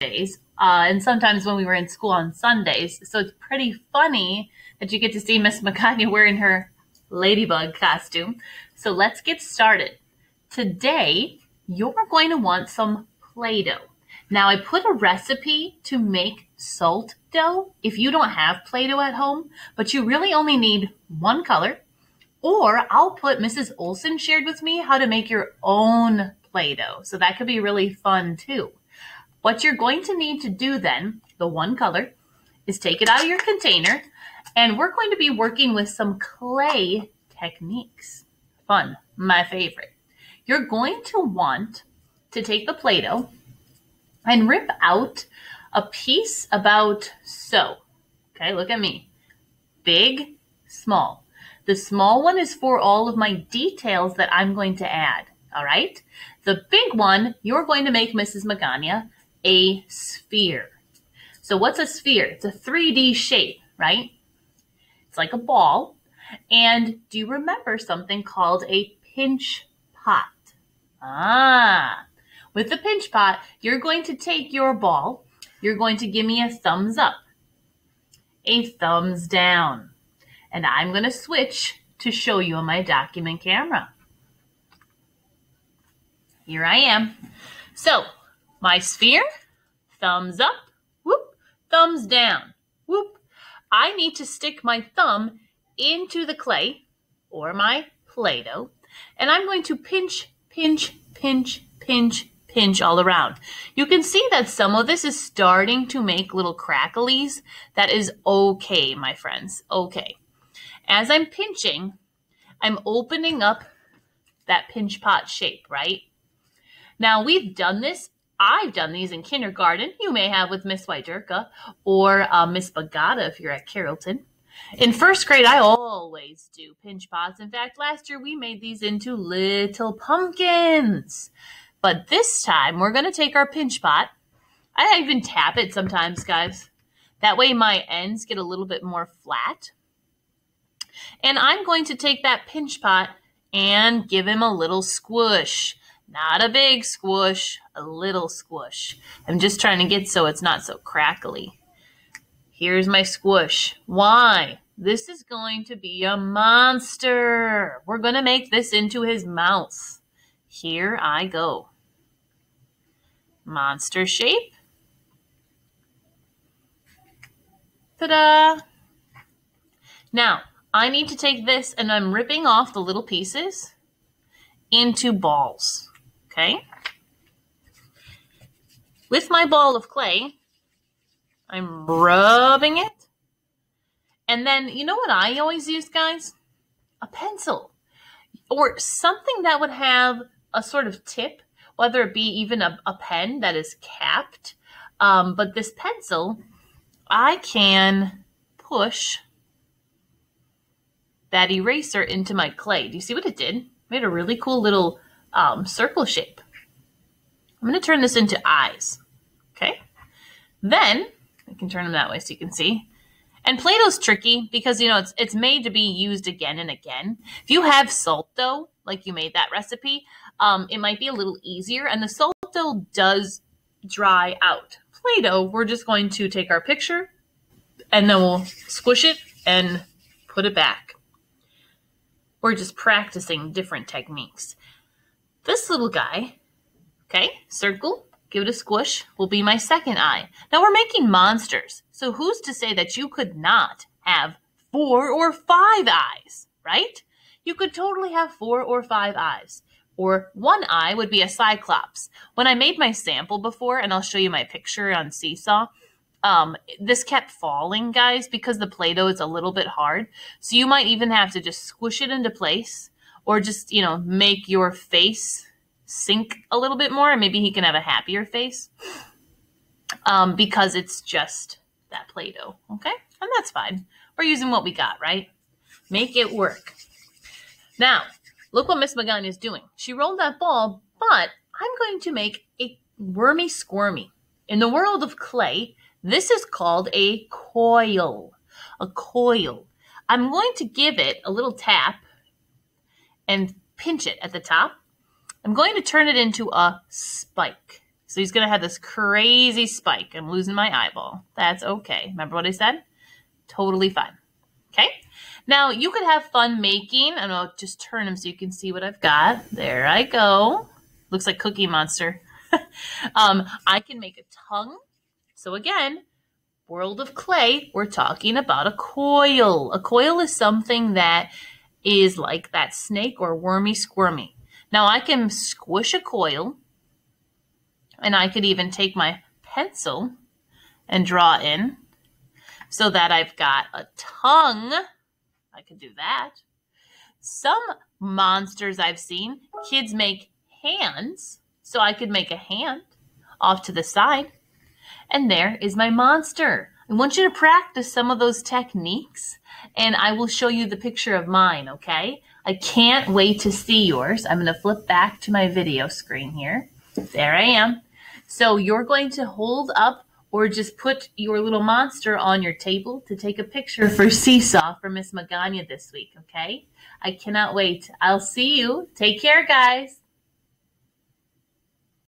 days, and sometimes when we were in school on Sundays. So it's pretty funny that you get to see Miss Magana wearing her ladybug costume. So let's get started. Today, you're going to want some Play-doh. Now, I put a recipe to make salt dough if you don't have Play-doh at home, but you really only need one color. Or I'll put Mrs. Olson shared with me how to make your own Play-doh. So that could be really fun too. What you're going to need to do then, the one color, is take it out of your container, and we're going to be working with some clay techniques. Fun, my favorite. You're going to want to take the Play-doh and rip out a piece about so. Okay, look at me. Big, small. The small one is for all of my details that I'm going to add, all right? The big one, you're going to make Mrs. Magana a sphere. So what's a sphere? It's a 3D shape, right? It's like a ball. And do you remember something called a pinch pot? With the pinch pot, you're going to take your ball. You're going to give me a thumbs up, a thumbs down. And I'm going to switch to show you on my document camera. Here I am. So, my sphere, thumbs up, whoop, thumbs down, whoop. I need to stick my thumb into the clay or my Play-doh, and I'm going to pinch, pinch, pinch, pinch, pinch all around. You can see that some of this is starting to make little cracklies. That is okay, my friends, okay. As I'm pinching, I'm opening up that pinch pot shape, right? Now, we've done this. I've done these in kindergarten. You may have with Miss Wydurka or Miss Bagata if you're at Carrollton. In first grade, I always do pinch pots. In fact, last year we made these into little pumpkins. But this time, we're going to take our pinch pot. I even tap it sometimes, guys. That way my ends get a little bit more flat. And I'm going to take that pinch pot and give him a little squish. Not a big squish, a little squish. I'm just trying to get so it's not so crackly. Here's my squish. Why? This is going to be a monster. We're going to make this into his mouth. Here I go. Monster shape. Ta-da! Now, I need to take this and I'm ripping off the little pieces into balls. Okay? With my ball of clay, I'm rubbing it. And then, you know what I always use, guys? A pencil. Or something that would have a sort of tip, whether it be even a pen that is capped. But this pencil, I can push that eraser into my clay. Do you see what it did? It made a really cool little circle shape. I'm going to turn this into eyes. Okay? Then, I can turn them that way so you can see. And Play-Doh's tricky because, you know, it's made to be used again and again. If you have salt dough, like you made that recipe, it might be a little easier. And the salt dough does dry out. Play-Doh, we're just going to take our picture and then we'll squish it and put it back. We're just practicing different techniques. This little guy, okay, circle, give it a squish, will be my second eye. Now we're making monsters, so who's to say that you could not have 4 or 5 eyes, right? You could totally have 4 or 5 eyes. Or one eye would be a cyclops. When I made my sample before, and I'll show you my picture on Seesaw, this kept falling, guys, because the Play-Doh is a little bit hard. So you might even have to just squish it into place or just, you know, make your face sink a little bit more and maybe he can have a happier face because it's just that Play-Doh, okay? And that's fine. We're using what we got, right? Make it work. Now, look what Miss Magana is doing. She rolled that ball, but I'm going to make a wormy squirmy. In the world of clay, this is called a coil. A coil. I'm going to give it a little tap and pinch it at the top. I'm going to turn it into a spike. So he's going to have this crazy spike. I'm losing my eyeball. That's okay. Remember what I said? Totally fine. Okay. Now you could have fun making, and I'll just turn him so you can see what I've got. There I go. Looks like Cookie Monster. I can make a tongue. So again, world of clay, we're talking about a coil. A coil is something that is like that snake or wormy squirmy. Now I can squish a coil, and I could even take my pencil and draw in so that I've got a tongue. I could do that. Some monsters I've seen, kids make hands, so I could make a hand off to the side. And there is my monster. I want you to practice some of those techniques, and I will show you the picture of mine, okay? I can't wait to see yours. I'm going to flip back to my video screen here. There I am. So you're going to hold up or just put your little monster on your table to take a picture for Seesaw for Miss Magana this week, okay? I cannot wait. I'll see you. Take care, guys.